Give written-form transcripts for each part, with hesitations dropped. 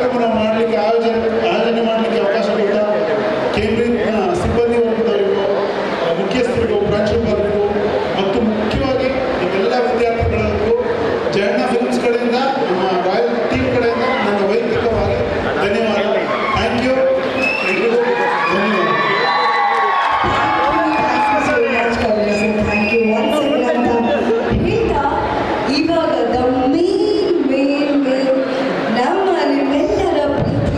ಕಾರ್ಯಕ್ರಮ ಮಾಡಲಿಕ್ಕೆ ಆಯೋಜನೆ ಮಾಡಲಿಕ್ಕೆ ಅವಕಾಶ ಕೊಟ್ಟ ಕೇಂಬ್ರಿಡ್ಜ್ನ ಸಿಬ್ಬಂದಿ ವರ್ಗದವರಿಗೂ, ಮುಖ್ಯಸ್ಥರಿಗೂ, ಪ್ರಾಂಶುಪಾಲರಿಗೂ ಮತ್ತು ಮುಖ್ಯವಾಗಿ ಎಲ್ಲ ವಿದ್ಯಾರ್ಥಿಗಳಿಗೂ ಜಯಣ್ಣ ಫಿಲ್ಮ್ಸ್ ಕಡೆಯಿಂದ, ನಮ್ಮ ರಾಯಲ್ ಟೀಮ್ ಕಡೆಯಿಂದ ನನ್ನ ವೈಯಕ್ತಿಕವಾಗಿ ಧನ್ಯವಾದ. ಥ್ಯಾಂಕ್ ಯು, ಎಲ್ರಿಗೂ ಧನ್ಯವಾದ. ಇವಾಗ ನಮ್ಮ ನಿಮ್ಮೆಲ್ಲರ ಪ್ರೀತಿ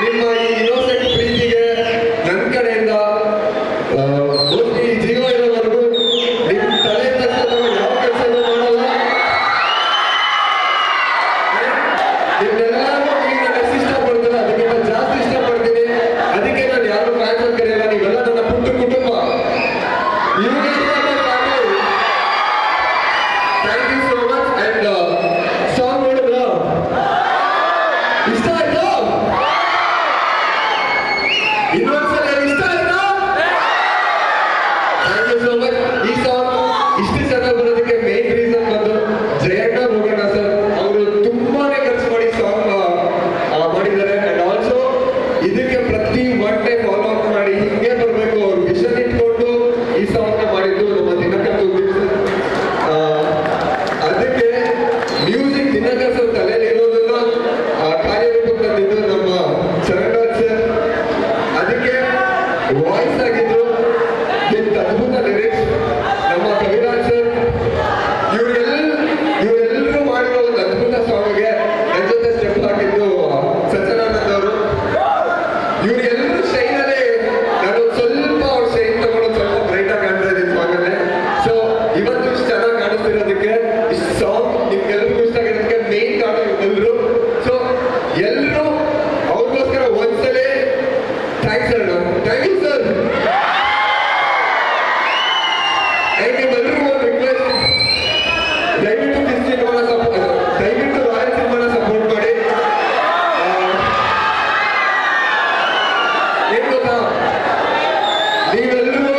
ನಿಮ್ಮ ಈ ಇನ್ನೋಸೆಂಟ್ ಪ್ರೀತಿಗೆ ನನ್ನ ಕಡೆಯಿಂದ ಈ ಜೀವ ಇರೋವರೆಗೂ ನಿಮ್ಮ ತಲೆ ತಕ್ಷಣ ಯಾವ ಕೆಲಸನೂ ಮಾಡಲ್ಲ. ನಿಮ್ಮೆಲ್ಲರೂ ಈಗ ನಾನು ಎಷ್ಟು ಇಷ್ಟಪಡ್ತೀನಿ ಅದಕ್ಕಿಂತ ಜಾಸ್ತಿ ಇಷ್ಟಪಡ್ತೀನಿ. ಅದಕ್ಕೆ ನಾನು ಯಾರು ಫ್ಯಾನ್ಸ್ ಅಂತ ಕರೆಯಲ್ಲ, ನೀವೆಲ್ಲ ನನ್ನ ಪುಟ್ಟ ಕುಟುಂಬ. Thank you so much. And song ನೋಡಿದ್ರ ಇಷ್ಟ ಆಯ್ತು? ಇನ್ನೊಂದ್ಸಲ ಇಷ್ಟ ಆಯ್ತಾ? Thank you so much. ಈ ಸಾಂಗ್ ಇಷ್ಟು ಚೆನ್ನಾಗಿ ಬರೋದಕ್ಕೆ ಮೇನ್ ರೀಸನ್ ಬಂದು ಜಯಣ್ಣ ರೋಗಣ್ಣ ಸರ್ ಅವರು ತುಂಬಾನೇ ಖರ್ಚು ಮಾಡಿ ಸಾಂಗ್ ಮಾಡಿದ್ದಾರೆ. ಅಂಡ್ ಆಲ್ಸೋ ಇದಕ್ಕೆ ಪ್ರತಿ ಒನ್ ಡೇ ಫಾಲೋ ಅಪ್ ಮಾಡಿ ಹಿಂಗೆ ಬರಬೇಕು ಅವ್ರು ವಿಷನ್ ಇಟ್ಕೊಂಡು ಈ ಸಾಂಗ್ ನ ಮಾಡಿದ್ದು ನಮ್ಮ ದಿನಕರ್ ಸರ್. ಅದಕ್ಕೆ ಮ್ಯೂಸಿಕ್ ದಿನಕರ್ ಸರ್ ತಲೆಯಲ್ಲಿ ಇರೋದನ್ನ ಕಾರ್ಯರೂಪಕ್ಕೆ ತಂದಿದ್ದು ನಮ್ಮ ಚರಣರಾಜ್ ಸರ್. ಅದಕ್ಕೆ ವಾಯ್ಸ್ ಆಗಿದ್ರು ವಿತ್ ಅದ್ಭುತ ಲಿರಿಕ್ಸ್ ನಮ್ಮ ಕವಿರಾಜ್ ಸರ್. ಇವರೆಲ್ಲರೂ ಮಾಡಿರೋ ಒಂದು ಅದ್ಭುತ ಸಾಂಗ್ಗೆ ನನ್ನ ಜೊತೆ ಸ್ಟೆಪ್ ಹಾಕಿದ್ದು ಸತ್ಯನಾರಾಯಣ್ ಅವರು. ಇವರೆಲ್ಲರೂ ಶೈನಲ್ಲಿ ನಾನು ಸ್ವಲ್ಪ ಅವ್ರ ಶೈನ್ ತಗೊಂಡು ಸ್ವಲ್ಪ ಬ್ರೈಟ್ ಆಗಿ ಕಾಣ್ತಾ ಇದ್ದೀನಿ ಸಾಂಗಲ್ಲಿ. ಸೊ ಇವತ್ತು ಇಷ್ಟು ಚೆನ್ನಾಗಿ ಕಾಣಿಸ್ತಿರೋದಕ್ಕೆ ಇಷ್ಟು ಸಾಂಗ್ ನಿಮ್ಗೆಲ್ರಿಗೂ ಇಷ್ಟ ಆಗಿರೋದಕ್ಕೆ ಮೇನ್ ಕಾರಣ ಇವರೆಲ್ಲರೂ. ಸೊ ಎಲ್ಲರೂ ಅವ್ರಿಗೋಸ್ಕರ ಒಂದ್ಸಲಿ ಥ್ಯಾಂಕ್ಸ್ ಅಣ್ಣ. Thank you sir. ನಿಮ್ಮೆಲ್ಲರಿಗೂ ಒಂದು ರಿಕ್ವೆಸ್ಟ್, ದಯವಿಟ್ಟು ಕಿಸ್ ಸಿನಿಮಾನ ದಯವಿಟ್ಟು ರಾಯಲ್ ಸಿನಿಮಾನ ಸಪೋರ್ಟ್ ಮಾಡಿ. ಏನ್ ಗೊತ್ತಾ, ನೀವೆಲ್ಲರೂ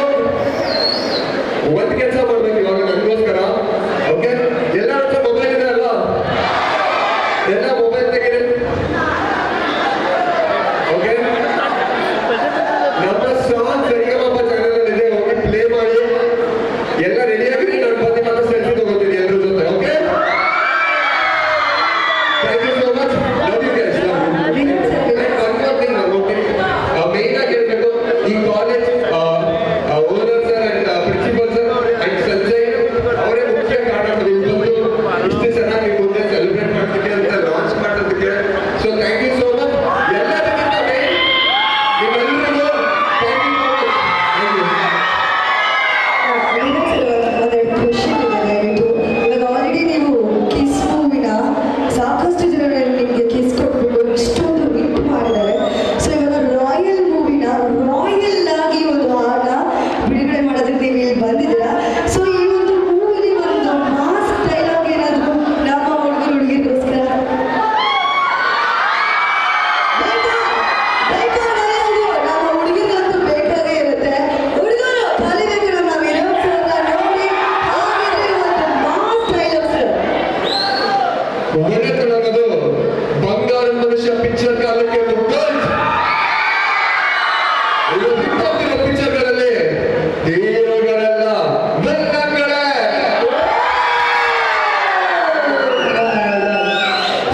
ಒಂದ್ ಕೆಲಸ ಮಾಡ್ಬೇಕು ಇವಾಗ ನನಗೋಸ್ಕರ. ಓಕೆ, ಎಲ್ಲ ಹತ್ರ ಮೊಬೈಲ್ ಇದೆ ಅಲ್ವಾ? ಎಲ್ಲ ಮೊಬೈಲ್ ತೆಗೀರಿ. ಓಕೆ, ನಮ್ಮ ಸಾಂಗ್ ಸರಿಗಮಪ ಚಾನಲ್ ಇದೆ, ಹೋಗಿ ಪ್ಲೇ ಮಾಡಿ. ಎಲ್ಲ ರೆಡಿ ಆಗಿರಿ, ನಾನು ಬಂದು ಮಾತ್ರ ಸೆಲ್ಫಿ ತಗೋತೀನಿ ಎಲ್ಲರ ಜೊತೆ. Okay, thank you so much. Love you guys. Main ಆಗಿ ಹೇಳ್ಬೇಕು, ಈ college owner sir and principal sir and Sanjay ಅವರೇ ಮುಖ್ಯ ಕಾರಣ ಬಂದು ಇಷ್ಟು ಚೆನ್ನಾಗಿ ಮುಂದೆ ಸೆಲೆಬ್ರೇಟ್ ಮಾಡೋದಕ್ಕೆ ಅಂತ ಲಾಂಚ್ ಮಾಡೋದಕ್ಕೆ. So thank you so much. ಎಲ್ಲದಕ್ಕಿಂತ ಮೇನ್ ನಿಮ್ಮೆಲ್ಲರಿಗೂ thank you so much. Thank you. Already ನೀವು ಕಿಸ್ ಮೂವಿನ ಸಾಕಷ್ಟು ಜನರಲ್ಲಿ ನಿಮಗೆ ಕಿಸ್ ಕೊಟ್ಬಿಟ್ಟು ಇಷ್ಟೊಂದು ಹಿಟ್ ಮಾಡಿದ್ದಾರೆ. ಸೊ ಇವಾಗ ರಾಯಲ್ ಮೂವಿನ ರಾಯಲ್ ಆಗಿ ಒಂದು ಹಾಡನ್ನ ಬಿಡುಗಡೆ ಮಾಡೋದಕ್ಕೆ ನೀವು ಇಲ್ಲಿ ಬಂದಿದ್ದೀರಾ. ಸೊ ಈ ಒಂದು ಮೂವಿಲಿ ಒಂದು ಮಾಸ್ ಡೈಲಾಗ್ ಏನಾದರೂ ನಮ್ಮ ಹುಡುಗರಿಗೋಸ್ಕರ ನಮ್ಮ ಹುಡುಗಿರಂತೂ ಬೇಕಾಗೇ ಇರುತ್ತೆ. ಹುಡುಗರು ಕಲಿಬೇಕು ನಾವು ಇರೋದ್ಸಲ ನೋಡಿ ಹಾಗೆ ಒಂದು ಮಾಸ್ ಡೈಲಾಗ್ಸ್. ಒಳ್ಳೆತನದು ಬಂಗಾರ ಮನುಷ್ಯ ಪಿಕ್ಚರ್ ಕಾಲಕ್ಕೆ ಮುಗ್ದೋಯ್ತು. ಇದು ಬಿಟ್ಟೋಗ್ತಿರೋ ಪಿಕ್ಚರ್ಗಳಲ್ಲಿ ಹೀರೋಗಳೆಲ್ಲ ಬೆನ್ನಗಳೇ.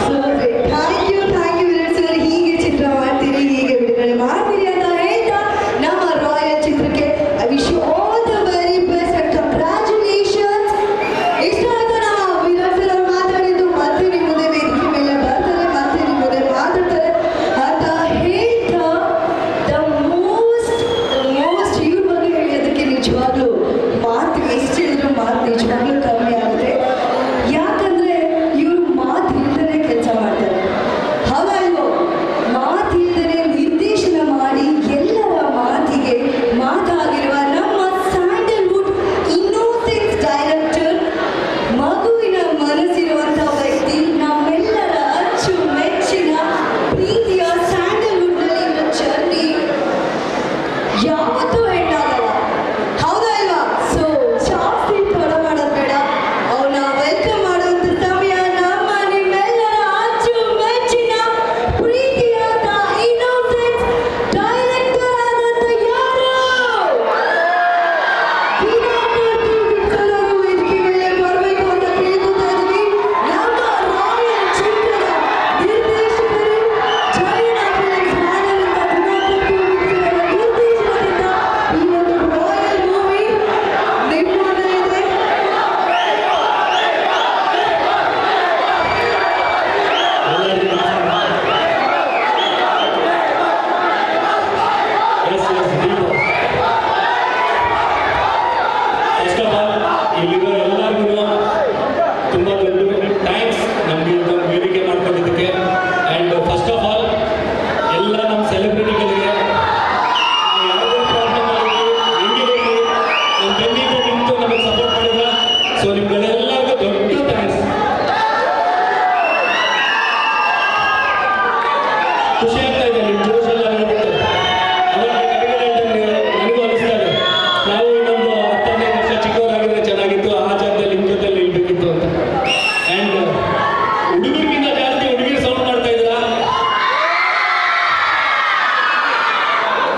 So thank you Virat sir. ಹೀಗೆ ಚಿತ್ರ ಮಾಡ್ತೀರಿ, ಹೀಗೆ ಬಿಡುಗಡೆ ಮಾಡ್ತೀರಿ ಅಂತ ಹೇಳ್ತಾ ನಮ್ಮ ರಾಯಲ್ ಚಿತ್ರಕ್ಕೆ I wish you all the very best and congratulations. ಇಷ್ಟ ಆಯ್ತಾ ನಮ್ಮ ವಿರಾಟ್ ಸರ್ ಅವ್ರು ಮಾತಾಡಿದ್ದು? ಮತ್ತೆ ನಿಮ್ಮ ಮುಂದೆ ವೇದಿಕೆ ಮೇಲೆ ಬರ್ತಾರೆ, ಮತ್ತೆ ನಿಮ್ಮ ಮುಂದೆ ಮಾತಾಡ್ತಾರೆ ಅಂತ ಹೇಳ್ತಾ ದ ಮೋಸ್ಟ್ ಇವ್ರ ಬಗ್ಗೆ ಹೇಳೋದಕ್ಕೆ ನಿಜವಾಗ್ಲೂ ಮಾತು ಎಷ್ಟು ಹೇಳಿದ್ರು ಮಾತು ನಿಜವಾಗ್ಲೂ ಕಮ್ಮಿ ಆಗುತ್ತೆ. ಯಾಕಂದ್ರೆ ಇವರು ಮಾತು ಇಲ್ದೇ ಕೆಲಸ ಮಾಡ್ತಾರೆ. ಹೌದಲ್ವೋ? ಮಾತು ಇಲ್ದೇ ನಿರ್ದೇಶನ ಮಾಡಿ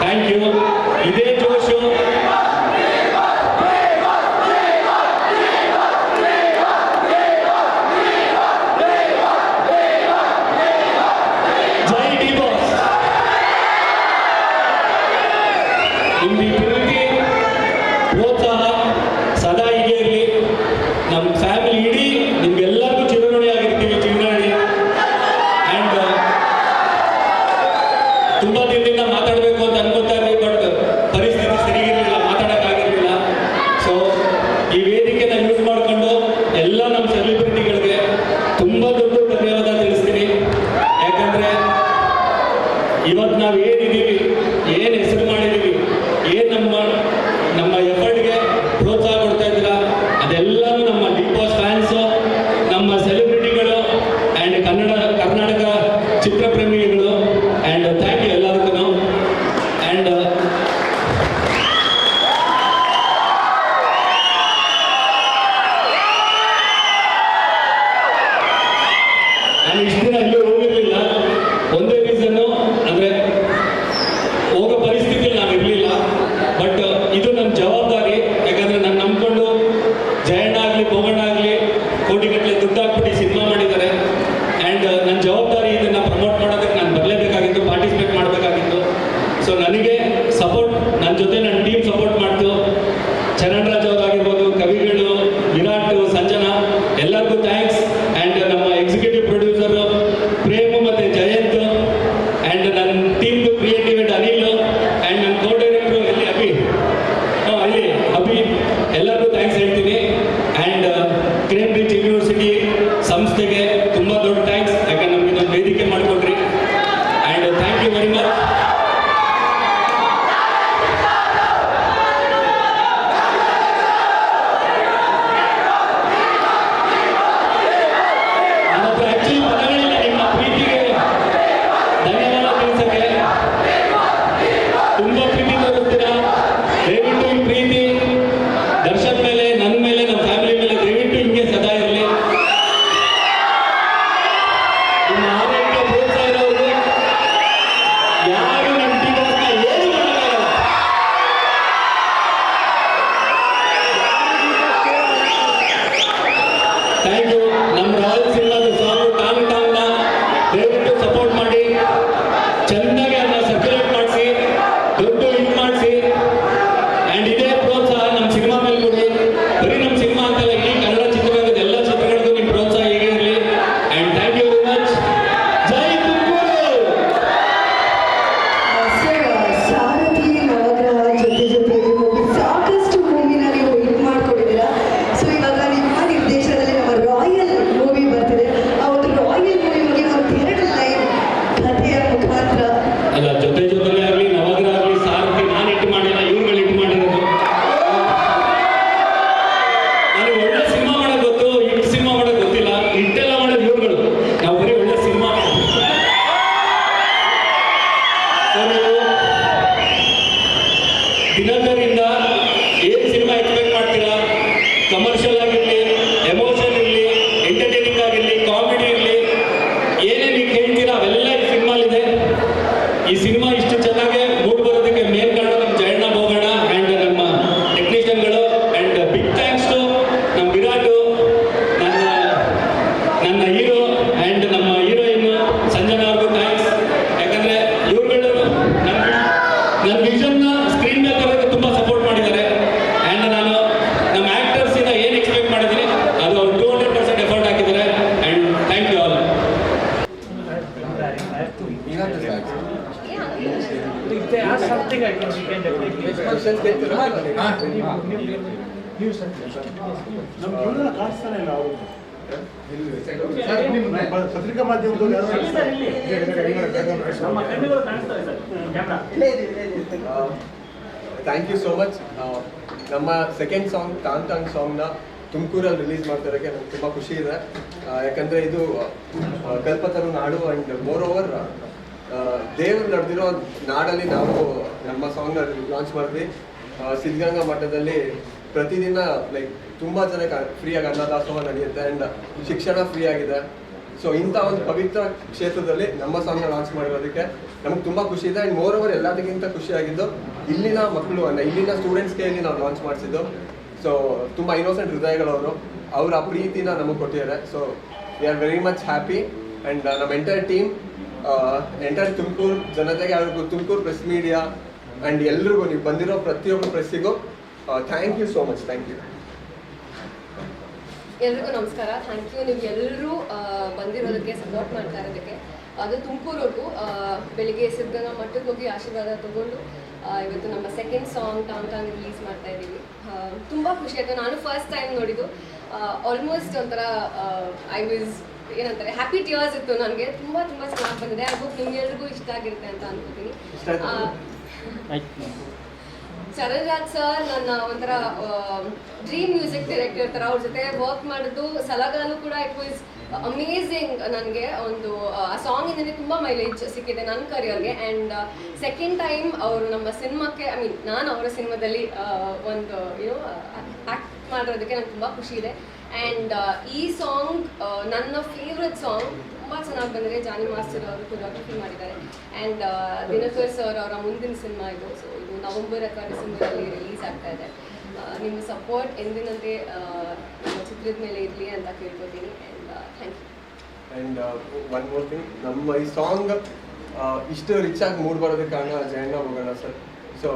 ಥ್ಯಾಂಕ್ ಯು. ಇದೇ ಜೋಶು ಜೈ ಡಿ ಬಾಸ್. ನಿಮ್ದು ಈ ಪ್ರೀತಿ ಪ್ರೋತ್ಸಾಹ ಸದಾ ಹೀಗೆ ಇರಲಿ. ನಮ್ಮ ಫ್ಯಾಮಿಲಿ ಇಡೀ ನಿಮ್ಗೆಲ್ಲರಿಗೂ ಚಿರಋಣಿಯಾಗಿರ್ತೀವಿ, ಚಿರಋಣಿ. ಆ್ಯಂಡ್ ತುಂಬ ದಿನದಿಂದ ಮಾತಾಡಬೇಕು ಅಂತ ಅನ್ಕೋತಾ ಇದ್ವಿ, ಬಟ್ ಪರಿಸ್ಥಿತಿ ಸರಿಗಿರಲಿಲ್ಲ, ಮಾತಾಡೋಕ್ಕಾಗಿರಲಿಲ್ಲ. ಸೊ ಈ ವೇದಿಕೆನ ಯೂಸ್ ಮಾಡಿಕೊಂಡು ಎಲ್ಲ ನಮ್ಮ ಸೆಲೆಬ್ರಿಟಿಗಳಿಗೆ ತುಂಬ ದೊಡ್ಡ ಧನ್ಯವಾದ ತಿಳಿಸ್ತೀನಿ. ಯಾಕಂದರೆ ಇವತ್ತು ನಾವು ಏನಿದ್ದೀವಿ, ಏನು ಹೆಸರು ಮಾಡಿದ್ದೀವಿ, ಏನು ನಮ್ಮ ಎಫರ್ಟ್ಗೆ ಪ್ರೋತ್ಸಾಹ ಕೊಡ್ತಾ ಇದ್ದೀರಾ, ಅದೆಲ್ಲನೂ ನಮ್ಮ ಬಿಗ್ ಬಾಸ್ ಫ್ಯಾನ್ಸು, ನಮ್ಮ ಸೆಲೆಬ್ರಿಟಿಗಳು ಆ್ಯಂಡ್ ಕರ್ನಾಟಕ ಚಿತ್ರಪ್ರೇಮಿಗಳು. ಆ್ಯಂಡ್ ಥ್ಯಾಂಕ್ ಯು ಎಲ್ಲದಕ್ಕೂ. ಆ್ಯಂಡ್ ನಾನು ಇಷ್ಟು ದಿನ ಎಲ್ಲೂ ಹೋಗಿರಲಿಲ್ಲ. ಒಂದೇ ರೀಸನ್ನು ಅಂದರೆ ಹೋಗೋ ಪರಿಸ್ಥಿತಿಯಲ್ಲಿ ನಾನು ಇರಲಿಲ್ಲ. ಬಟ್ ಇದು ನನ್ನ ಜವಾಬ್ದಾರಿ. ಯಾಕಂದರೆ ನಾನು ನಂಬ್ಕೊಂಡು ಜಯಣ್ಣ ಆಗಲಿ ಬೋಗಣ್ಣ ಆಗಲಿ ಕೋಟಿಗಟ್ಟಲೆ ದುಡ್ಡು ಹಾಕ್ಬಿಟ್ಟು ಸಿನಿಮಾ ಮಾಡಿದ್ದಾರೆ. ಆ್ಯಂಡ್ ನನ್ನ ಜವಾಬ್ದಾರಿ ಇದನ್ನು ಪ್ರಮೋಟ್ ಮಾಡೋದಕ್ಕೆ ನಾನು ಬರಲೇಬೇಕಾಗಿತ್ತು, ಪಾರ್ಟಿಸಿಪೇಟ್ ಮಾಡಬೇಕಾಗಿತ್ತು. ಸೊ ನನಗೆ ಸಪೋರ್ಟ್, ನನ್ನ ಜೊತೆ ನನ್ನ ಟೀಮ್ ಸಪೋರ್ಟ್ ಮಾಡ್ತು. ಚರಣ್ ರಾಜ್ ಅವರಾಗಿರ್ಬೋದು, ಕವಿಗಳು, ವಿರಾಟ್, ಸಂಜನಾ, ಎಲ್ಲರಿಗೂ ಥ್ಯಾಂಕ್ಸ್. ಆ್ಯಂಡ್ ನಮ್ಮ ಎಕ್ಸಿಕ್ಯೂಟಿವ್ ಪ್ರೊಡ್ಯೂಸರು ಪ್ರೇಮು ಮತ್ತು ಜಯಂತ್, ಆ್ಯಂಡ್ ನನ್ನ ಟೀಮ್ದು ಕ್ರಿಯೇಟಿವ್ ಹೆಡ್ ಅನಿಲ್, ಆ್ಯಂಡ್ ನನ್ನ ಕೋ ಡೈರೆಕ್ಟ್ರು ಎಲ್ಲಿ ಅಭಿ, ಎಲ್ಲರಿಗೂ ಥ್ಯಾಂಕ್ಸ್ ಹೇಳ್ತೀನಿ. ಆ್ಯಂಡ್ ಕೇಂಬ್ರಿಡ್ಜ್ ಯೂನಿವರ್ಸಿಟಿ ಸಂಸ್ಥೆಗೆ ತುಂಬ ದೊಡ್ಡ ಥ್ಯಾಂಕ್ಸ್. ಯಾಕಂದ್ರೆ ನಮಗೆ ಇದೊಂದು ವೇದಿಕೆ ಮಾಡಿಕೊಟ್ರಿ. And thank you very much. ನನ್ನ ಹತ್ರ ಆ್ಯಕ್ಚುಲಿ ಪದಗಳಿಲ್ಲ ನಿಮ್ಮ ಪ್ರೀತಿಗೆ ಧನ್ಯವಾದ ತಿಳಿಸೋಕ್ಕೆ. ತುಂಬ ಪ್ರೀತಿ ತೋರಿಸ್ತೀರಾ. ದಯವಿಟ್ಟು ಈ ಪ್ರೀತಿ ದರ್ಶನ್ ಮೇಲೆ, ನನ್ನ ಮೇಲೆ, ನಮ್ಮ ಫ್ಯಾಮಿಲಿ ಮೇಲೆ ದಯವಿಟ್ಟು ಹಿಂಗೆ ಸದಾ ಇರಲಿ. ನಿಮ್ಮ ಆರೋಗ್ಯ ಪ್ರೋತ್ಸಾಹ ಇರೋರು ಯಾರು ನಮ್ಮ ಡಿ ಬಾಸ್ನ ಏನು ಮಾಡೋಕ್ಕಾಗಲ್ಲ. Thank you. ನಮ್ಮ ರಾಯಲ್ ಸಿನಿಮಾದ ಸಾಂಗ್ ಟಾಂಗ್ ಟಾಂಗ್ನ ದಯವಿಟ್ಟು ಸಪೋರ್ಟ್ ಮಾಡಿ, ಚೆನ್ನಾಗಿ ಅದನ್ನ ಸರ್ಕ್ಯುಲೇಟ್ ಮಾಡಿಸಿ, ದೊಡ್ಡ ಹಿಟ್ ಮಾಡಿಸಿ. ಆ್ಯಂಡ್ ಇದೇ ಪ್ರೋತ್ಸಾಹ ನಮ್ಮ ಸಿನಿಮಾ ಮೇಲೆ ಕೊಡಿ. ಬರೀ ನಮ್ಮ ಸಿನಿಮಾ ಅಂತಲ್ಲ, ಇಡೀ ಕನ್ನಡ ಚಿತ್ರರಂಗದ ಎಲ್ಲ ಚಿತ್ರಗಳಿಗೂ ನಿಮ್ಮ ಪ್ರೋತ್ಸಾಹ ಹೀಗೆ ಇರಲಿ. And thank you very much. ಜೈ ತುಮಕೂರು. ಸರ್, ಸಾರಥಿ, ನವಗ್ರಹ ಜೊತೆಗೆ ಮೂವಿ, ಸಾಕಷ್ಟು ಮೂವಿನ ನೀವು ಹಿಟ್ ಮಾಡ್ಕೊಂಡಿದ್ದೀರಾ. ಸೊ ಇವಾಗ ನಿಮ್ಮ ನಿರ್ದೇಶನದಲ್ಲಿ ನಮ್ಮ ರಾಯಲ್ ಮೂವಿ ಬರ್ತಿದೆ. ಆ ಒಂದು ರಾಯಲ್ ಮೂವಿ ಬಗ್ಗೆ ಒಂದು 2 ಲೈನ್ ಕಥೆಯ ಮುಖಾಂತರ. ಅಲ್ಲ, ಜೊತೆಲೇ ಆಗಲಿ, ನವಗ್ರಹ ಆಗಲಿ, ಸಾರಥಿ ನಾನು ಹಿಟ್ ಮಾಡಿಲ್ಲ, ಇವ್ರುಗಳು ಹಿಟ್ ಮಾಡಿರೋದು. ನನಗೆ ಒಳ್ಳೆ ಸಿನಿಮಾ ಮಾಡೋದು ಗೊತ್ತು, ಹಿಟ್ ಸಿನಿಮಾ ಮಾಡೋದು ಗೊತ್ತಿಲ್ಲ. ಹಿಟ್ಟೆಲ್ಲ ಮಾಡೋದು ಇವ್ರುಗಳು, ನಾವು ಬರೀ ಒಳ್ಳೆ ಸಿನಿಮಾ. ಸೊ ನೀವು ದಿನಕರಿಂದ ಏನು ಸಿನಿಮಾ ಎಕ್ಸ್ಪೆಕ್ಟ್ ಮಾಡ್ತೀರಾ? ಕಮರ್ಷಿಯಲ್ ಆಗಿರಲಿ, ಎಮೋಷನ್ ಇರಲಿ, ಎಂಟರ್ಟೈನಿಂಗ್ ಆಗಿರಲಿ, ಕಾಮಿಡಿ ಇರಲಿ, ಏನೇನು ನೀವು ಹೇಳ್ತೀರಾ ಅವೆಲ್ಲ ಈ ಸಿನಿಮಾಲಿದೆ. ಈ ಸಿನಿಮಾ ಇಷ್ಟು ಚೆನ್ನಾಗಿ ಮೂಡ್ ಬರೋದಕ್ಕೆ ಮೇನ್ ಕಾರಣ ನಮ್ಮ ಜಯಣ್ಣ, ಬೋಗಣ್ಣ ಆ್ಯಂಡ್ ನಮ್ಮ ಟೆಕ್ನಿಷಿಯನ್ಗಳು. ಆ್ಯಂಡ್ ಬಿಗ್ ಥ್ಯಾಂಕ್ಸ್ ಟು ನಮ್ಮ ವಿರಾಟು, ನನ್ನ ಹೀರೋ ಆ್ಯಂಡ್ ನಮ್ಮ ಹೀರೋಯಿನ್ ಸಂಜನಾ ಅವ್ರಿಗೂ ಥ್ಯಾಂಕ್ಸ್. ಯಾಕಂದರೆ ಇವ್ರುಗಳು ನನ್ನ ವಿಷನ್ನ ಸ್ಕ್ರೀನ್ ಮೇಲೆ ತರೋದಕ್ಕೆ ತುಂಬ ಸಪೋರ್ಟ್ ಮಾಡಿದ್ದಾರೆ. ಆ್ಯಂಡ್ ನಾನು ನಮ್ಮ ಆ್ಯಕ್ಟರ್ಸಿಂದ ಏನು ಎಕ್ಸ್ಪೆಕ್ಟ್ ಮಾಡಿದ್ದೀನಿ ಅದು ಅವ್ರು 200% ಎಫರ್ಟ್ ಹಾಕಿದ್ದಾರೆ. And thank you all. If they ask something, I think we can definitely. ನಮ್ಗೆ ಇವರೆಲ್ಲ ಕಾಣಿಸ್ತಾನೆ ಇಲ್ಲ ಅವರು. ಪತ್ರಿಕಾ ಮಾಧ್ಯಮದವ್ರು ಯಾರು ನಮ್ಮ ಕಣ್ಣುಗಳು ಕಾಣಿಸ್ತಾರೆ sir. Camera. Thank you so much. ನಮ್ಮ ಸೆಕೆಂಡ್ ಸಾಂಗ್ ಟಾಂಗ್ ಟಾಂಗ್ ಸಾಂಗ್ನ ತುಮಕೂರಲ್ಲಿ ರಿಲೀಸ್ ಮಾಡ್ತಿರೋಕ್ಕೆ ನಂಗೆ ತುಂಬ ಖುಷಿ ಇದೆ. ಯಾಕಂದರೆ ಇದು ಕಲ್ಪತರು ನಾಡು ಆ್ಯಂಡ್ ಮೋರ್ ಓವರ್ ದೇವರು ನಡೆದಿರೋ ನಾಡಲ್ಲಿ ನಾವು ನಮ್ಮ ಸಾಂಗ್ನ ಲಾಂಚ್ ಮಾಡಿದ್ವಿ. ಸಿದ್ಧಗಂಗಾ ಮಠದಲ್ಲಿ ಪ್ರತಿದಿನ ಲೈಕ್ ತುಂಬ ಜನಕ್ಕೆ ಫ್ರೀಯಾಗಿ ಅನ್ನದಾಸೋಹ ನಡೆಯುತ್ತೆ ಆ್ಯಂಡ್ ಶಿಕ್ಷಣ ಫ್ರೀ ಆಗಿದೆ. ಸೊ ಇಂಥ ಒಂದು ಪವಿತ್ರ ಕ್ಷೇತ್ರದಲ್ಲಿ ನಮ್ಮ ಸಾಂಗ್ನ ಲಾಂಚ್ ಮಾಡಿರೋದಕ್ಕೆ ನಮ್ಗೆ ತುಂಬ ಖುಷಿ ಇದೆ. ಆ್ಯಂಡ್ ಮೋರ್ ಓವರ್ ಎಲ್ಲದಕ್ಕಿಂತ ಖುಷಿಯಾಗಿದ್ದು ಇಲ್ಲಿನ ಮಕ್ಕಳು ಇಲ್ಲಿನ ಸ್ಟೂಡೆಂಟ್ಸ್ ಕೈಯಲ್ಲಿ ನಾವು ಲಾಂಚ್ ಮಾಡಿಸಿದ್ದು. ಸೊ ತುಂಬ ಇನ್ನೋಸೆಂಟ್ ಹೃದಯಗಳವರು, ಅವ್ರ ಆ ಪ್ರೀತಿನ ನಮಗೆ ಕೊಟ್ಟಿದ್ದಾರೆ. So we are very much happy. And ನಮ್ಮ ಎಂಟೈರ್ ಟೀಮ್, ಎಂಟೈರ್ ತುಮಕೂರು ಜನತೆಗೆ, ಅವ್ರಿಗೂ ತುಮಕೂರು ಪ್ರೆಸ್ ಮೀಡಿಯಾ ಆ್ಯಂಡ್ ಎಲ್ರಿಗೂ, ನೀವು ಬಂದಿರೋ ಪ್ರತಿಯೊಬ್ಬರು ಪ್ರೆಸ್ಸಿಗೂ thank you so much. Thank you. ಎಲ್ರಿಗೂ ನಮಸ್ಕಾರ. ಥ್ಯಾಂಕ್ ಯು ನೀವು ಎಲ್ಲರೂ ಬಂದಿರೋದಕ್ಕೆ, ಸಪೋರ್ಟ್ ಮಾಡ್ತಾ ಇರೋದಕ್ಕೆ. ಅದು ತುಮಕೂರವ್ರಿಗೂ ಬೆಳಿಗ್ಗೆ ಸಿದ್ಧಗಂಗಾ ಮಠಕ್ಕೆ ಹೋಗಿ ಆಶೀರ್ವಾದ ತಗೊಂಡು ಇವತ್ತು ನಮ್ಮ second song Tom Tom release ಮಾಡ್ತಾ ಇದ್ದೀವಿ. ತುಂಬ ಖುಷಿ ಆಯಿತು. ನಾನು ಫಸ್ಟ್ ಟೈಮ್ ನೋಡಿದ್ದು, ಆಲ್ಮೋಸ್ಟ್ ಒಂಥರ ಐ ವಾಸ್ ಏನಂತಾರೆ ಹ್ಯಾಪಿ ಟಿಯರ್ಸ್ ಇತ್ತು ನನಗೆ. ತುಂಬ ತುಂಬ ಚೆನ್ನಾಗಿ ಬಂದಿದೆ. ಐ ಹೋಪ್ ನಿಮ್ಗೆಲ್ರಿಗೂ ಇಷ್ಟ ಆಗಿರುತ್ತೆ ಅಂತ ಅನ್ಕೋತೀನಿ. ಚರಣ್ ರಾಜ್ ಸರ್ ನನ್ನ ಒಂಥರ ಡ್ರೀಮ್ ಮ್ಯೂಸಿಕ್ ಡೈರೆಕ್ಟರ್ ಥರ. ಅವ್ರ ಜೊತೆ ವರ್ಕ್ ಮಾಡೋದು ಸಲಗಾಲು ಕೂಡ ಇಟ್ ವಾಸ್ ಅಮೇಝಿಂಗ್. ನನಗೆ ಒಂದು ಆ ಸಾಂಗಿಂದನೇ ತುಂಬ ಮೈಲೇಜ್ ಸಿಕ್ಕಿದೆ ನನ್ನ ಕರಿಯರ್ಗೆ. ಆ್ಯಂಡ್ ಸೆಕೆಂಡ್ ಟೈಮ್ ಅವರು ನಮ್ಮ ಸಿನಿಮಾಕ್ಕೆ, ಐ ಮೀನ್ ನಾನು ಅವರ ಸಿನಿಮಾದಲ್ಲಿ ಒಂದು ಆ್ಯಕ್ಟ್ ಮಾಡಿರೋದಕ್ಕೆ ನಂಗೆ ತುಂಬ ಖುಷಿ ಇದೆ. ಆ್ಯಂಡ್ ಈ ಸಾಂಗ್ ನನ್ನ ಫೇವ್ರೆಟ್ ಸಾಂಗ್. ತುಂಬ ಚೆನ್ನಾಗಿ ಬಂದಿದೆ. ಜಾನಿ ಮಾಸ್ಟರ್ ಅವರು ಕೊರಿಯೋಗ್ರಫಿ ಮಾಡಿದ್ದಾರೆ. ಆ್ಯಂಡ್ ದಿನಕರ್ ಸರ್ ಅವರ ಮುಂದಿನ ಸಿನಿಮಾ ಇದು. ಸೊ ಇದು ನವೆಂಬರ್ ಅಥವಾ ಡಿಸೆಂಬರಲ್ಲಿ ರಿಲೀಸ್ ಆಗ್ತಾ ಇದೆ. ನಿಮ್ಮ ಸಪೋರ್ಟ್ ಎಂದಿನಂತೆ ನಮ್ಮ ಚಿತ್ರದ ಮೇಲೆ ಇರಲಿ ಅಂತ ಕೇಳ್ಕೊತೀನಿ. And thank you. And one more thing, ನಮ್ಮ ಈ ಸಾಂಗ್ ಇಷ್ಟು ರಿಚ್ ಆಗಿ ಮೂಡ್ ಬರೋದಕ್ಕೆ ಕಾರಣ ಜಯಣ್ಣ ಹೋಗೋಣ ಸರ್. ಸೊ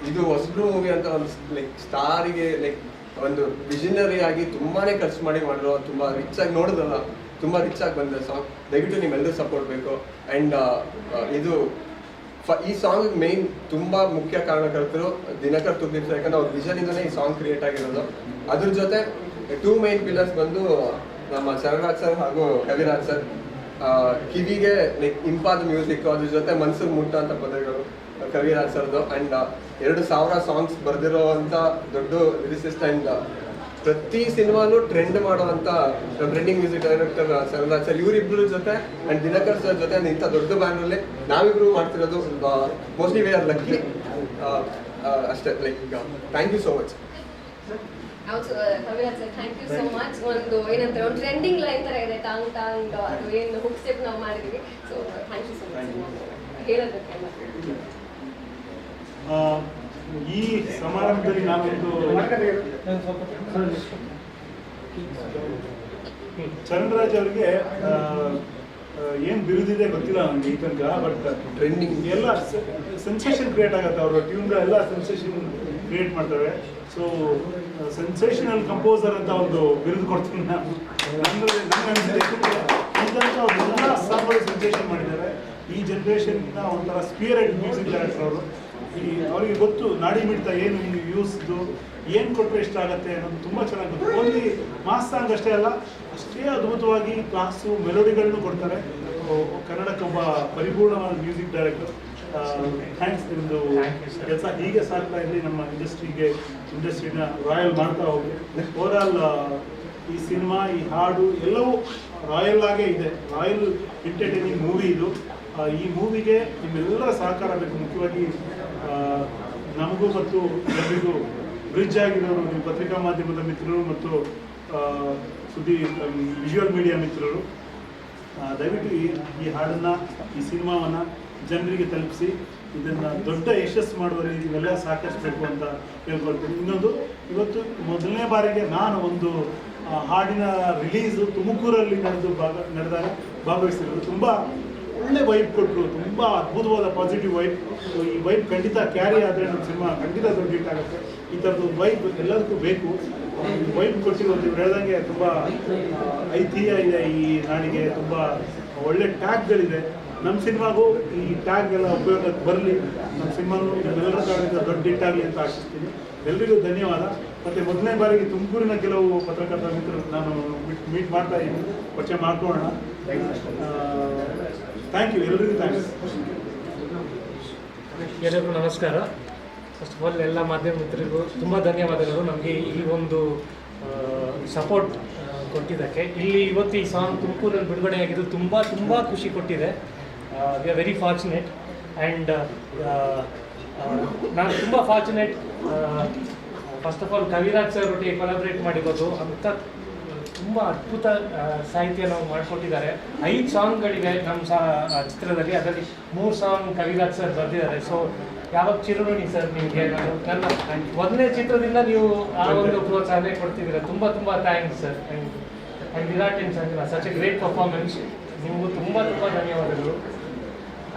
ಇದು ಹೊಸಬ್ರು ಮೂವಿ ಅಂತ ಒಂದು ಲೈಕ್ ಸ್ಟಾರಿಗೆ ಲೈಕ್ ಒಂದು ವಿಷನರಿ ಆಗಿ ತುಂಬಾ ಖರ್ಚು ಮಾಡಿರೋ, ತುಂಬ ರಿಚ್ ಆಗಿ ನೋಡೋದಲ್ಲ, ತುಂಬ ರಿಚ್ ಆಗಿ ಬಂದಿದೆ ಸಾಂಗ್. ದಯವಿಟ್ಟು ನಿಮ್ಮೆಲ್ಲರೂ ಸಪೋರ್ಟ್ ಬೇಕು. ಆ್ಯಂಡ್ ಇದು ಈ ಸಾಂಗ್ ಮೇನ್ ತುಂಬ ಮುಖ್ಯ ಕಾರಣಕರ್ತರು ದಿನಕರ್ ತುಗ್ಲೀಪ್ ಸರ್. ಯಾಕಂದ್ರೆ ಅವ್ರ ವಿಷನಿಂದನೇ ಈ ಸಾಂಗ್ ಕ್ರಿಯೇಟ್ ಆಗಿರೋದು. ಅದ್ರ ಜೊತೆ 2 ಮೈನ್ ಪಿಲ್ಲರ್ಸ್ ಬಂದು ನಮ್ಮ ಶರಣರಾಜ್ ಸರ್ ಹಾಗೂ ಕವಿರಾಜ್ ಸರ್. ಕಿವಿಗೆ ಲೈಕ್ ಇಂಪಾದ ಮ್ಯೂಸಿಕ್, ಅದ್ರ ಜೊತೆ ಮನ್ಸಿಗೆ ಮುಟ್ಟಂಥ ಪದಗಳು ಕವಿರಾಜ್ ಸರ್ದು. ಆ್ಯಂಡ್ 2,000 ಸಾಂಗ್ಸ್ ಬರೆದಿರೋ ಅಂಥ ದೊಡ್ಡ ಲಿರಿಸಿಸ್ಟ್. ಆ್ಯಂಡ್ ಪ್ರತಿ ಸಿನಿಮಾನು ಟ್ರೆಂಡ್ ಮಾಡುವಂಥ ಟ್ರೆಂಡಿಂಗ್ ಮ್ಯೂಸಿಕ್ ಡೈರೆಕ್ಟರ್ ಶರಣರಾಜ್ ಸರ್. ಇವರಿಬ್ಬರ ಜೊತೆ ಆ್ಯಂಡ್ ದಿನಕರ್ ಸರ್ ಜೊತೆ ಇಂಥ ದೊಡ್ಡ ಬ್ಯಾನರಲ್ಲಿ ನಾವಿಬ್ರು ಮಾಡ್ತಿರೋದು ಮೋಸ್ಟ್ಲಿ ವಿ ಆರ್ ಲಕ್ಕಿ. ಅಷ್ಟೇ. Like thank you so much. Kaviraj sir thank you so much. ಒಂದು ಏನಂತಾರೆ ಒಂದು ಟ್ರೆಂಡಿಂಗ್ ಲೈನ್ ಥರ ಇದೆ, ಟಾಂಗ್ ಟಾಂಗ್ ಅದು ಏನು ಹುಕ್ ಸ್ಟೆಪ್ ನಾವು ಮಾಡಿದ್ದೀವಿ. So thank you so much ಹೇಳೋದಕ್ಕೆಲ್ಲ. ಈ ಸಮಾರಂಭದಲ್ಲಿ ನಾವೊಂದು ಚರಣ್ ರಾಜ್ ಅವರಿಗೆ ಏನು ಬಿರುದಿದೆ ಗೊತ್ತಿಲ್ಲ ನನಗೆ ಈ ತನಕ. ಬಟ್ ಟ್ರೆಂಡಿಂಗ್ ಎಲ್ಲ ಸೆನ್ಸೇಷನ್ ಕ್ರಿಯೇಟ್ ಆಗುತ್ತೆ. ಅವರ ಟ್ಯೂನ್ಗಳೆಲ್ಲ ಸೆನ್ಸೇಷನ್ ಕ್ರಿಯೇಟ್ ಮಾಡ್ತವೆ. ಸೊ ಸೆನ್ಸೇಷನಲ್ ಕಂಪೋಸರ್ ಅಂತ ಒಂದು ಬಿರುದು ಕೊಡ್ತೀನಿ ನಾನು. ನಂಗೆ ಅನಿಸಿದೆ ಈ ತನಕ ಅವ್ರು ಎಲ್ಲ ಸಾಂಗ್ಗಳು ಸೆನ್ಸೇಷನ್ ಮಾಡಿದ್ದಾರೆ. ಈ ಜನ್ರೇಷನ್ನ ಒಂಥರ ಸ್ಪಿರಿಟ್ ಮ್ಯೂಸಿಕ್ ಡೈರೆಕ್ಟರ್ ಅವರು. ಅವರಿಗೆ ಗೊತ್ತು ನಾಡಿ ಮಿಡ್ತ ಏನು ಯೂಸ್ದು ಏನು ಕೊಟ್ಟರೆ ಇಷ್ಟ ಆಗುತ್ತೆ ಅನ್ನೋದು ತುಂಬ ಚೆನ್ನಾಗಿ ಗೊತ್ತು. ಓನ್ಲಿ ಮಾಸ್ ಸಾಂಗ್ ಅಷ್ಟೇ ಅಲ್ಲ, ಅಷ್ಟೇ ಅದ್ಭುತವಾಗಿ ಕ್ಲಾಸು ಮೆಲೋಡಿಗಳನ್ನು ಕೊಡ್ತಾರೆ. ಕನ್ನಡಕ್ಕೊಬ್ಬ ಪರಿಪೂರ್ಣವಾದ ಮ್ಯೂಸಿಕ್ ಡೈರೆಕ್ಟರ್. ಥ್ಯಾಂಕ್ಸ್. ನಿಮ್ಮದು ಕೆಲಸ ಹೀಗೆ ಸಾಗ್ತಾ ಇರಲಿ, ನಮ್ಮ ಇಂಡಸ್ಟ್ರಿನ ರಾಯಲ್ ಮಾಡ್ತಾ ಹೋಗಿ. ಓವರಾಲ್ ಈ ಸಿನಿಮಾ, ಈ ಹಾಡು ಎಲ್ಲವೂ ರಾಯಲ್ ಆಗೇ ಇದೆ. ರಾಯಲ್ ಎಂಟರ್ಟೈನಿಂಗ್ ಮೂವಿ ಇದು. ಈ ಮೂವಿಗೆ ನಿಮ್ಮೆಲ್ಲರ ಸಹಕಾರ ಬೇಕು. ಮುಖ್ಯವಾಗಿ ನಮಗೂ ಮತ್ತು ಎಲ್ಲರಿಗೂ ಬ್ರಿಡ್ಜ್ ಆಗಿರೋರು ನಿಮ್ಮ ಪತ್ರಿಕಾ ಮಾಧ್ಯಮದ ಮಿತ್ರರು ಮತ್ತು ಸುದ್ದಿ ವಿಜುವಲ್ ಮೀಡಿಯಾ ಮಿತ್ರರು. ದಯವಿಟ್ಟು ಈ ಹಾಡನ್ನು, ಈ ಸಿನಿಮಾವನ್ನು ಜನರಿಗೆ ತಲುಪಿಸಿ ಇದನ್ನು ದೊಡ್ಡ ಯಶಸ್ಸು ಮಾಡುವವರಿಗೆ ನೀವೆಲ್ಲ ಸಹಕರಿಸಬೇಕು ಅಂತ ಕೇಳ್ಕೊಳ್ತೀನಿ. ಇನ್ನೊಂದು, ಇವತ್ತು ಮೊದಲನೇ ಬಾರಿಗೆ ನಾನು ಒಂದು ಹಾಡಿನ ರಿಲೀಸು ತುಮಕೂರಲ್ಲಿ ನಡೆದಾಗ ಭಾಗವಹಿಸಿರೋದು. ತುಂಬ ಒಳ್ಳೆ ವೈಬ್ ಕೊಟ್ಟರು, ತುಂಬ ಅದ್ಭುತವಾದ ಪಾಸಿಟಿವ್ ವೈಬ್. ಈ ವೈಬ್ ಖಂಡಿತ ಕ್ಯಾರಿ ಆದರೆ ನಮ್ಮ ಸಿನಿಮಾ ಖಂಡಿತ ದೊಡ್ಡ ಹಿಟ್ ಆಗುತ್ತೆ. ಈ ಥರದ್ದು ವೈಬ್ ಎಲ್ಲದಕ್ಕೂ ಬೇಕು. ವೈಬ್ ಕೊಟ್ಟಿರೋದು ಇವ್ರು ಹೇಳ್ದಂಗೆ ತುಂಬ ಐತಿಹ್ಯ ಇದೆ ಈ ನಾಡಿಗೆ. ತುಂಬ ಒಳ್ಳೆ ಟ್ಯಾಗ್ಗಳಿದೆ. ನಮ್ಮ ಸಿನಿಮಾಗೂ ಈ ಟ್ಯಾಗ್ ಎಲ್ಲ ಉಪಯೋಗಕ್ಕೆ ಬರಲಿ. ನಮ್ಮ ಸಿನಿಮಾನು ನಿಮ್ಮೆಲ್ಲರ ಕಾರಣದಿಂದ ದೊಡ್ಡ ಹಿಟ್ ಆಗಲಿ ಅಂತ ಆಶಿಸ್ತೀನಿ. ಎಲ್ರಿಗೂ ಧನ್ಯವಾದ. ಮತ್ತು ಮೊದಲನೇ ಬಾರಿಗೆ ತುಮಕೂರಿನ ಕೆಲವು ಪತ್ರಕರ್ತ ಮಿತ್ರರು ನಾನು ಮೀಟ್ ಮಾಡ್ತಾ ಇದ್ದೀನಿ, ಪರಿಚಯ ಮಾಡ್ಕೊಳ್ಳೋಣ. ಥ್ಯಾಂಕ್ ಯು, ಎಲ್ರಿಗೂ ಥ್ಯಾಂಕ್ಸ್. ಎಲ್ಲರಿಗೂ ನಮಸ್ಕಾರ. ಫಸ್ಟ್ ಆಫ್ ಆಲ್ ಎಲ್ಲ ಮಾಧ್ಯಮ ಮಿತ್ರರಿಗೂ ತುಂಬ ಧನ್ಯವಾದಗಳು ನಮಗೆ ಈ ಒಂದು ಸಪೋರ್ಟ್ ಕೊಟ್ಟಿದ್ದಕ್ಕೆ. ಇಲ್ಲಿ ಇವತ್ತು ಈ ಸಾಂಗ್ ತುಮಕೂರಲ್ಲಿ ಬಿಡುಗಡೆಯಾಗಿದ್ದು ತುಂಬ ತುಂಬ ಖುಷಿ ಕೊಟ್ಟಿದೆ. We are very fortunate. And ನಾನು ತುಂಬ fortunate. First of all Kaviraj sir ಒಟ್ಟಿಗೆ ಕೊಲಾಬ್ರೇಟ್ ಮಾಡಿರೋದು ಅಂತ ತುಂಬ ಅದ್ಭುತ ಸಾಹಿತ್ಯನ ಮಾಡಿಕೊಟ್ಟಿದ್ದಾರೆ. 5 ಸಾಂಗ್ಗಳಿವೆ ನಮ್ಮ ಚಿತ್ರದಲ್ಲಿ, ಅದರಲ್ಲಿ 3 ಸಾಂಗ್ ಕವಿರಾಜ್ ಸರ್ ಬರೆದಿದ್ದಾರೆ. ಸೊ ಯಾವಾಗ ಚಿರುಣಿ ಸರ್ ನಿಮಗೆ ನನ್ನ 1ನೇ ಚಿತ್ರದಿಂದ ನೀವು ಆ ಒಂದು ಪ್ರೋತ್ಸಾಹನೆ ಕೊಡ್ತಿದ್ದೀರಾ. ತುಂಬ ತುಂಬ thanks sir. And Virat in Sanjana such A great performance. ನಿಮಗೂ ತುಂಬ ತುಂಬ ಧನ್ಯವಾದಗಳು.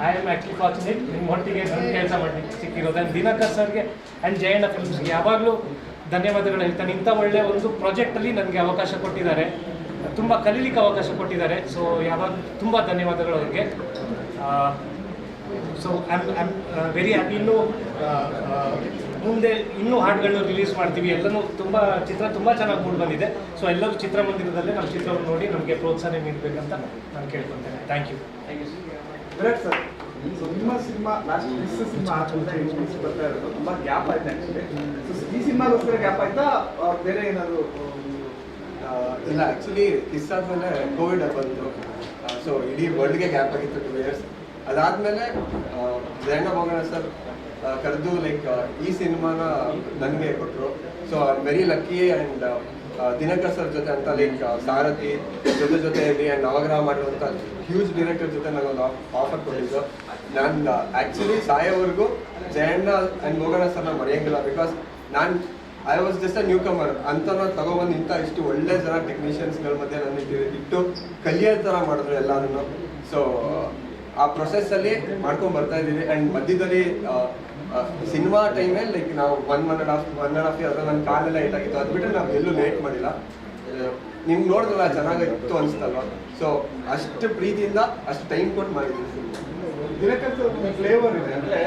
ಐ ಆಮ್ ಆ್ಯಕ್ಚುಲಿ ಫಾರ್ಚುನೇಟ್ ನಿಮ್ಮೊಟ್ಟಿಗೆ ನನ್ನ ಕೆಲಸ ಮಾಡಲಿಕ್ಕೆ ಸಿಕ್ಕಿರೋದು. ಆ್ಯಂಡ್ ದಿನಕರ್ ಸರ್ಗೆ ಆ್ಯಂಡ್ ಜಯಣ್ಣ ಫಿಲ್ಮ್ಸ್ಗೆ ಯಾವಾಗಲೂ ಧನ್ಯವಾದಗಳು ಹೇಳ್ತಾನೆ. ಇಂಥ ಒಳ್ಳೆಯ ಒಂದು ಪ್ರಾಜೆಕ್ಟಲ್ಲಿ ನನಗೆ ಅವಕಾಶ ಕೊಟ್ಟಿದ್ದಾರೆ, ತುಂಬ ಕಲೀಲಿಕ್ಕೆ ಅವಕಾಶ ಕೊಟ್ಟಿದ್ದಾರೆ. ಸೊ ಯಾವಾಗ ತುಂಬ ಧನ್ಯವಾದಗಳು ಅವ್ರಿಗೆ. So I very happy. ಇನ್ನೂ ಮುಂದೆ ಇನ್ನೂ ಹಾಡುಗಳನ್ನ ರಿಲೀಸ್ ಮಾಡ್ತೀವಿ. ಎಲ್ಲನೂ ಚಿತ್ರ ತುಂಬ ಚೆನ್ನಾಗಿ ಮೂಡಿ ಬಂದಿದೆ. ಸೊ ಎಲ್ಲರೂ ಚಿತ್ರಮಂದಿರದಲ್ಲೇ ನಮ್ಮ ಚಿತ್ರವನ್ನು ನೋಡಿ ನಮಗೆ ಪ್ರೋತ್ಸಾಹ ನೀಡಬೇಕಂತ ನಾನು ಕೇಳ್ಕೊತೇನೆ. Thank you. Virat sir, so ನಿಮ್ಮ ಸಿನಿಮಾ ಲಾಸ್ಟ್ ಸಿನಿಮಾ ಆಚರಣೆ ಬರ್ತಾ ಇರೋದು ತುಂಬ ಗ್ಯಾಪ್ ಆಯ್ತು ಆ್ಯಕ್ಚುಲಿ. ಸೊ ಈ ಸಿನಿಮಾಗೋಸ್ಕರ ಗ್ಯಾಪ್ ಆಯ್ತಾ ಬೇರೆ ಏನಾದರೂ? ಇಲ್ಲ, ಆ್ಯಕ್ಚುಲಿ ಕಿಸ್ ಆದಮೇಲೆ ಕೋವಿಡ್ ಬಂತು. ಸೊ ಇಡೀ ವರ್ಲ್ಡ್ಗೆ ಗ್ಯಾಪ್ ಆಗಿತ್ತು 2 years. ಅದಾದಮೇಲೆ ಜಯಣ್ಣ ಬೋಗಣ್ಣ ಸರ್ ಕರೆದು ಲೈಕ್ ಈ ಸಿನಿಮಾನ ನನಗೆ ಕೊಟ್ಟರು. So I am very lucky. And Dinakar sir ಜೊತೆ ಅಂತ ಲೈಕ್ ಸಾರಥಿ ಜೊತೆಯಲ್ಲಿ ಆ್ಯಂಡ್ ನವಗ್ರಹ ಮಾಡಿರುವಂಥ ಹ್ಯೂಜ್ ಡೈರೆಕ್ಟರ್ ಜೊತೆ ನನಗೊಂದು ಆಫರ್ ಕೊಟ್ಟಿದ್ದು. ನಾನು ಆ್ಯಕ್ಚುಲಿ ಸಾಯೋವರೆಗೂ ಜಯಣ್ಣ ಆ್ಯಂಡ್ ಬೋಗಣ್ಣ ಸರ್ನ ಮರೆಯೋಂಗಿಲ್ಲ. Because I was just a newcomer ಅಂತ ತಗೊಬಂದು ಇಷ್ಟು ಒಳ್ಳೆ ಜನ ಟೆಕ್ನಿಷಿಯನ್ಸ್ಗಳ ಮಧ್ಯೆ ನನ್ನ ಇಟ್ಟು ಕಲಿಯೋ ಥರ ಮಾಡಿದ್ರು ಎಲ್ಲರೂ. ಸೊ ಆ ಪ್ರೊಸೆಸ್ಸಲ್ಲಿ ಮಾಡ್ಕೊಂಡು ಬರ್ತಾ ಇದ್ದೀವಿ. ಆ್ಯಂಡ್ ಮಧ್ಯದಲ್ಲಿ ಸಿನಿಮಾ ಟೈಮಲ್ಲಿ ಲೈಕ್ ನಾವು ಒನ್ ಆ್ಯಂಡ್ ಹಾಫ್ ಇಯರ್ ನನ್ನ ಕಾಲೆಲ್ಲ ಏಟಾಗಿತ್ತು. ಅದು ಬಿಟ್ಟರೆ ನಾವು ಎಲ್ಲೂ ಲೇಟ್ ಮಾಡಿಲ್ಲ. ನಿಮ್ಗೆ ನೋಡಿದ್ರಲ್ಲ ಚೆನ್ನಾಗಿತ್ತು ಅನಿಸ್ತಲ್ವ. ಸೊ ಅಷ್ಟು ಪ್ರೀತಿಯಿಂದ ಅಷ್ಟು ಟೈಮ್ ಕೊಟ್ಟು ಮಾಡಿದ್ದೀವಿ. ದಿನಕರ್ ಫ್ಲೇವರ್ ಇದೆ ಅಂದರೆ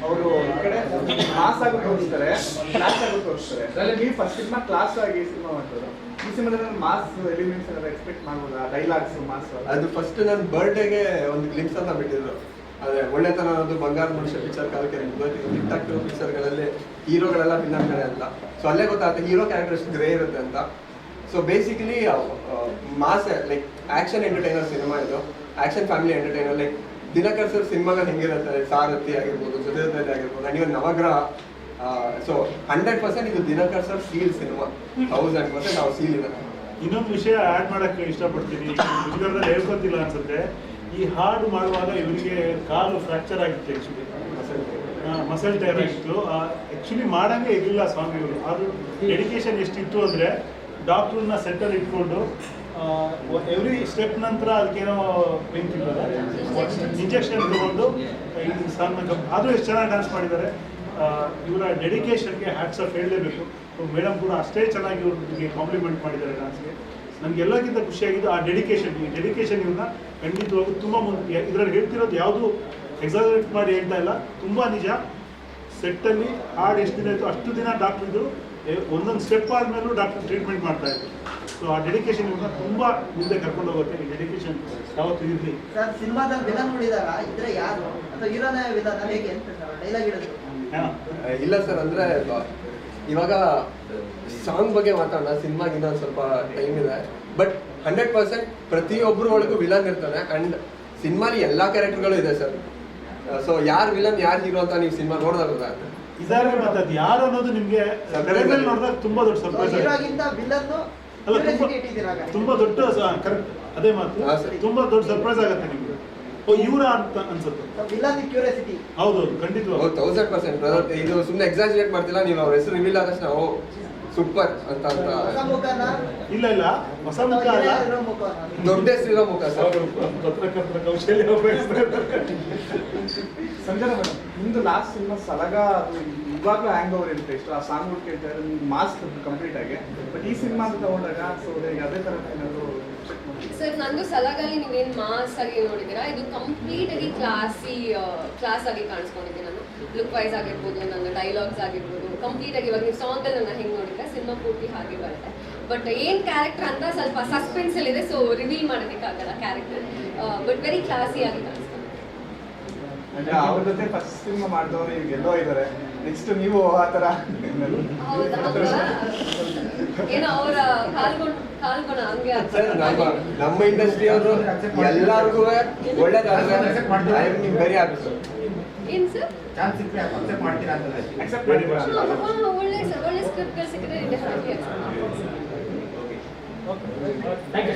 ಅವರು ಈ ಕಡೆ ಮಾಸ್ ಆಗಿ ತೋರಿಸ್ತಾರೆ, ಕ್ಲಾಸ್ ಆಗಿ ತೋರಿಸ್ತಾರೆ. ಅದರಲ್ಲಿ ನೀವು ಫಸ್ಟ್ ಸಿನಿಮಾ ಕ್ಲಾಸ್ ಆಗಿ ಸಿನಿಮಾ ಮಾಡ್ತಾರೆ. ಈ ಸಿನಿಮಾದಲ್ಲಿ ಮಾಸ್ ಎಲಿಮೆಂಟ್ಸ್ ಏನಾದ್ರು ಎಕ್ಸ್ಪೆಕ್ಟ್ ಮಾಡ್ಬೋದಾ? ಡೈಲಾಗ್ಸ್ ಮಾಸ್ ಅದು ಫಸ್ಟ್ ನನ್ನ ಬರ್ಡೇಗೆ ಒಂದು ಗ್ಲಿಮ್ಸ್ ಅಂತ ಬಿಟ್ಟಿದ್ರು. ಅದೇ ಒಳ್ಳೆತನ ಅನ್ನೋದು ಬಂಗಾರ ಮನುಷ್ಯ ಪಿಕ್ಚರ್ ಕಾಲಕ್ಕೆ ಹಿಟ್ ಆಗ್ತಿರೋ ಪಿಕ್ಚರ್ಗಳಲ್ಲಿ ಹೀರೋಗಳೆಲ್ಲ ಭಿನ್ನಕಡೆ ಅಂತ. ಸೊ ಅಲ್ಲೇ ಗೊತ್ತಾಗುತ್ತೆ ಹೀರೋ ಕ್ಯಾರೆಕ್ಟರ್ ಎಷ್ಟು ಗ್ರೇ ಇರುತ್ತೆ ಅಂತ. So basically mass like action entertainer cinema ಇದು. Action family entertainer. Like Dinakar sir ಸಿನಿಮಾಗಳು ಹೆಂಗಿರುತ್ತೆ, ಸಾರಥಿ ಆಗಿರ್ಬೋದು, ಜೊತೆ ಆಗಿರ್ಬೋದು, ಆ್ಯಂಡ್ ಇವನ್ ನವಗ್ರಹ. ಸೊ 100% ಇದು ದಿನಕರ್ ಸರ್ ಸೀಲ್ ಸಿನಿಮಾ. 1000% ನಾವು ಸೀಲ್ ಇದೆ. ಇನ್ನೊಂದು ವಿಷಯ ಆ್ಯಡ್ ಮಾಡೋಕ್ಕೆ ಇಷ್ಟಪಡ್ತೀನಿ. ಮುಜುಗರದಲ್ಲಿ ಹೇಳ್ಕೊತಿಲ್ಲ ಅನ್ಸುತ್ತೆ. ಈ ಹಾಡು ಮಾಡುವಾಗ ಇವರಿಗೆ ಕಾಲು ಫ್ರ್ಯಾಕ್ಚರ್ ಆಗಿತ್ತು. ಆ್ಯಕ್ಚುಲಿ ಮಸಲ್ ಟೈರ್ ಆಗಿತ್ತು. ಆ್ಯಕ್ಚುಲಿ ಮಾಡಂಗೆ ಇರಲಿಲ್ಲ ಸಾಂಗ್ ಇವರು. ಅದು ಡೆಡಿಕೇಶನ್ ಎಷ್ಟಿತ್ತು ಅಂದರೆ ಡಾಕ್ಟ್ರನ್ನ ಸೆಂಟರ್ ಇಟ್ಕೊಂಡು ಎವ್ರಿ ಸ್ಟೆಪ್ ನಂತರ ಅದಕ್ಕೇನೋ ಪೇನ್ ತಿನ್ನೋದು ಇಂಜೆಕ್ಷನ್ ತಗೊಂಡು ಈ ಸಾಂಗ್ನ ಆದರೂ ಎಷ್ಟು ಚೆನ್ನಾಗಿ ಡ್ಯಾನ್ಸ್ ಮಾಡಿದ್ದಾರೆ. ಇವರ ಡೆಡಿಕೇಶನ್ಗೆ ಹ್ಯಾಟ್ಸ್ ಆಫ್ ಹೇಳಲೇಬೇಕು. ಮೇಡಮ್ ಕೂಡ ಅಷ್ಟೇ ಚೆನ್ನಾಗಿ ಇವ್ರಿಗೆ ಕಾಂಪ್ಲಿಮೆಂಟ್ ಮಾಡಿದ್ದಾರೆ ಡ್ಯಾನ್ಸ್ಗೆ. ನನಗೆಲ್ಲಕ್ಕಿಂತ ಖುಷಿಯಾಗಿದ್ದು ಆ ಡೆಡಿಕೇಶನ್. ಈ ಡೆಡಿಕೇಶನ್ ಇವ್ರನ್ನ ಖಂಡಿತವಾಗೂ ತುಂಬ ಇದರಲ್ಲಿ ಹೇಳ್ತಿರೋದು ಯಾವುದು ಎಕ್ಸಾಜರೇಟ್ ಮಾಡಿ ಹೇಳ್ತಾ ಇಲ್ಲ, ತುಂಬ ನಿಜ. ಸೆಟ್ಟಲ್ಲಿ ಹಾಡು ಎಷ್ಟು ದಿನ ಇತ್ತು ಅಷ್ಟು ದಿನ ಡಾಕ್ಟರ್ ಇದ್ದರು. ಒಂದೊಂದು ಸ್ಟೆಪ್ ಆದಮೇಲೂ ಡಾಕ್ಟರ್ ಟ್ರೀಟ್ಮೆಂಟ್ ಮಾಡ್ತಾ ಇದ್ರು. ಸೊ ಆ ಡೆಡಿಕೇಶನ್ ಇವ್ರನ್ನ ತುಂಬ ಮುಂದೆ ಕರ್ಕೊಂಡು ಹೋಗುತ್ತೆ. ಈ ಡೆಡಿಕೇಶನ್ ಯಾವತ್ತು ಇರಲಿ. ಸರ್ ಸಿನಿಮಾದಲ್ಲಿ ವಿಲನ್ ನೋಡಿದಾಗ ಇದ್ರೆ ಯಾರು ಅಥವಾ ಹೀರೋನೇ ವಿಲನ್ ಹೇಗೆ ಅಂತ ಡೈಲಾಗ್ ಇಡೋದು? ಇಲ್ಲ ಸರ್, ಅಂದರೆ ಇವಾಗ ಸಾಂಗ್ ಬಗ್ಗೆ ಮಾತಾಡೋಣ. ಸಿನಿಮಾಗಿಂದ ಒಂದು ಸ್ವಲ್ಪ ಟೈಮ್ ಇದೆ. ಬಟ್ 100% ಪ್ರತಿಯೊಬ್ಬರು ಒಳಗೂ ವಿಲನ್ ಇರ್ತಾನೆ. ಆ್ಯಂಡ್ ಸಿನಿಮಾಲಿ ಎಲ್ಲ ಕ್ಯಾರೆಕ್ಟರ್ಗಳು ಇದೆ ಸರ್. ಸೊ ಯಾರು ವಿಲನ್ ಯಾರು ಹೀರೋ ಅಂತ ನೀವು ಸಿನಿಮಾ ನೋಡಿದಾಗ ಇದಾರೆ. ಮತ್ತೆ ಅದು ಯಾರು ಅನ್ನೋದು ನಿಮಗೆ ನೋಡಿದಾಗ ತುಂಬ ದೊಡ್ಡ ಸರ್ಪ್ರೈಸ್. ಹೀರೋಗಿಂತ ವಿಲನ್ ಅಲ್ಲ, ತುಂಬ ದೊಡ್ಡ ಕರೆಕ್ಟ್ ಅದೇ ಮಾತು. ತುಂಬ ದೊಡ್ಡ ಸರ್ಪ್ರೈಸ್ ಆಗುತ್ತೆ ನಿಮಗೆ. ಓ ಇವರ ಅಂತ ಅನ್ಸುತ್ತೆ. Villain curiosity. ಹೌದೌದು, ಖಂಡಿತವಾಗಿ 1000%. ಇದು ಸುಮ್ಮನೆ ಎಕ್ಸಾಜರೇಟ್ ಮಾಡ್ತಿಲ್ಲ. ನೀವು ಅವ್ರ ಹೆಸರು ರಿವೀಲ್ ಆದಷ್ಟು ನಾವು ಸೂಪರ್ ಅಂತ ಇಲ್ಲ ಇಲ್ಲ ಹೊಸ ಮುಖ ಅಲ್ಲ, ದೊಡ್ಡ ಹೆಸರಿರೋ ಮುಖ ಸರ್. ಪತ್ರಕರ್ತರ ಕೌಶಲ್ಯ ಸಂಜನಾ ಮೇಡಮ್, ನಿಮ್ದು ಲಾಸ್ಟ್ ಸಿನಿಮಾ ಸಲಗ ಇವಾಗಲೂ ಹ್ಯಾಂಗ್ ಓವರ್ ಇರುತ್ತೆ. ಇಷ್ಟು ಆ ಸಾಂಗ್ ಕೇಳ್ತಾ ಇದ್ರೆ ನಿಮ್ಗೆ ಮಾಸ್ಕ್ ಕಂಪ್ಲೀಟ್ ಆಗಿ. ಬಟ್ ಈ ಸಿನಿಮಾ ಅಂತ ತಗೊಂಡಾಗ ಸೊ ಹೇಗೆ ಅದೇ ಥರ ಏನಾದರೂ? ಸರ್ ನಂದು ಸಲಾಗಲ್ಲಿ ನೀವೇನು ಮಾಸ್ ಆಗಿ ನೋಡಿದ್ದೀರಾ, ಇದು ಕಂಪ್ಲೀಟ್ ಆಗಿ ಕ್ಲಾಸ್ ಆಗಿ ಕಾಣಿಸ್ಕೊಂಡಿದ್ದೀನಿ ನಾನು. ಲುಕ್ ವೈಸ್ ಆಗಿರ್ಬೋದು, ನನ್ನ ಡೈಲಾಗ್ಸ್ ಆಗಿರ್ಬೋದು, ಕಂಪ್ಲೀಟ್ ಆಗಿ ಇವಾಗ ನೀವು ಸಾಂಗಲ್ಲಿ ನನ್ನ ಹೆಂಗೆ ನೋಡಿದ್ರೆ ಸಿನಿಮಾ ಪೂರ್ತಿ ಹಾಗೆ ಬರುತ್ತೆ. ಬಟ್ ಏನು ಕ್ಯಾರೆಕ್ಟರ್ ಅಂತ ಸ್ವಲ್ಪ ಸಸ್ಪೆನ್ಸಲ್ಲಿ ಇದೆ. ಸೊ ರಿವೀಲ್ ಮಾಡೋದಕ್ಕಾಗಲ್ಲ ಕ್ಯಾರೆಕ್ಟರ್. ಬಟ್ ವೆರಿ ಕ್ಲಾಸಿ ಆಗಿ ಕಾಣಿಸ್ತಾರೆ. ಅವ್ರ ಜೊತೆ ಫಸ್ಟ್ ಸಿನಿಮಾ ಮಾಡಿದವರು ಈಗ ಎಲ್ಲೋ ಇದ್ದಾರೆ. ನೆಕ್ಸ್ಟ್ ನೀವು ಆ ಥರ ಏನೋ ಅವರ ಕಾಲ್ಗುಣ ಹಂಗೆ ಸರ್. ನಮ್ಮ ಇಂಡಸ್ಟ್ರಿ ಅವರು ಎಲ್ಲರಿಗೂ ಒಳ್ಳೇದಾದ್ರೆ ವೆರಿ ಹ್ಯಾಪಿ ಸರ್. ಏನು ಸರ್? ಅಕ್ಸೆಪ್ಟ್ ಮಾಡ್ತೀರಾ ಅಂತ? ಒಳ್ಳೆ ಸ್ಕ್ರಿಪ್ಟ್ಗಳು ಸಿಕ್ಕಿದ್ರೆ ಡೆಫಿನೆಟ್ಲಿ ಥ್ಯಾಂಕ್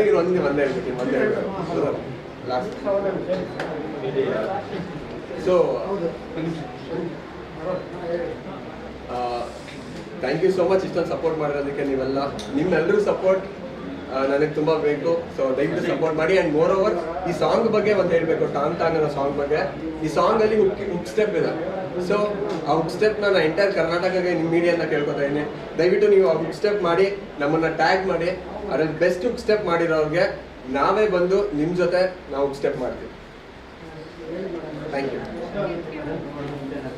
ಯು ಒಂದೇ last so thank you so much ಇಷ್ಟೊಂದು ಸಪೋರ್ಟ್ ಮಾಡಿರೋದಕ್ಕೆ ನೀವೆಲ್ಲ ನಿಮ್ಮೆಲ್ಲರೂ ಸಪೋರ್ಟ್ ನನಗೆ ತುಂಬ ಬೇಕು. ಸೊ ದಯವಿಟ್ಟು ಸಪೋರ್ಟ್ ಮಾಡಿ. ಆ್ಯಂಡ್ ಮೋರ್ ಓವರ್ ಈ ಸಾಂಗ್ ಬಗ್ಗೆ ಒಂದು ಹೇಳಬೇಕು, ಟಾಂಗ್ ಟಾಂಗ್ ಅನ್ನೋ ಸಾಂಗ್ ಬಗ್ಗೆ. ಈ ಸಾಂಗಲ್ಲಿ ಹುಕ್ ಸ್ಟೆಪ್ ಇದೆ. ಸೊ ಆ ಹುಕ್ ಸ್ಟೆಪ್ ನಾನು ಎಂಟೈರ್ ಕರ್ನಾಟಕಕ್ಕೆ ನಿಮ್ಮ ಮೀಡಿಯಾನ ಕೇಳ್ಕೊತಾ ಇದ್ದೀನಿ. ದಯವಿಟ್ಟು ನೀವು ಆ ಹುಕ್ ಸ್ಟೆಪ್ ಮಾಡಿ ನಮ್ಮನ್ನು ಟ್ಯಾಗ್ ಮಾಡಿ. ಅದ್ರಲ್ಲಿ ಬೆಸ್ಟ್ ಹುಕ್ ಸ್ಟೆಪ್ ಮಾಡಿರೋರಿಗೆ ನಾವೇ ಬಂದು ನಿಮ್ಮ ಜೊತೆ ನಾವು ಹುಕ್ ಸ್ಟೆಪ್ ಮಾಡ್ತೀವಿ. Thank you.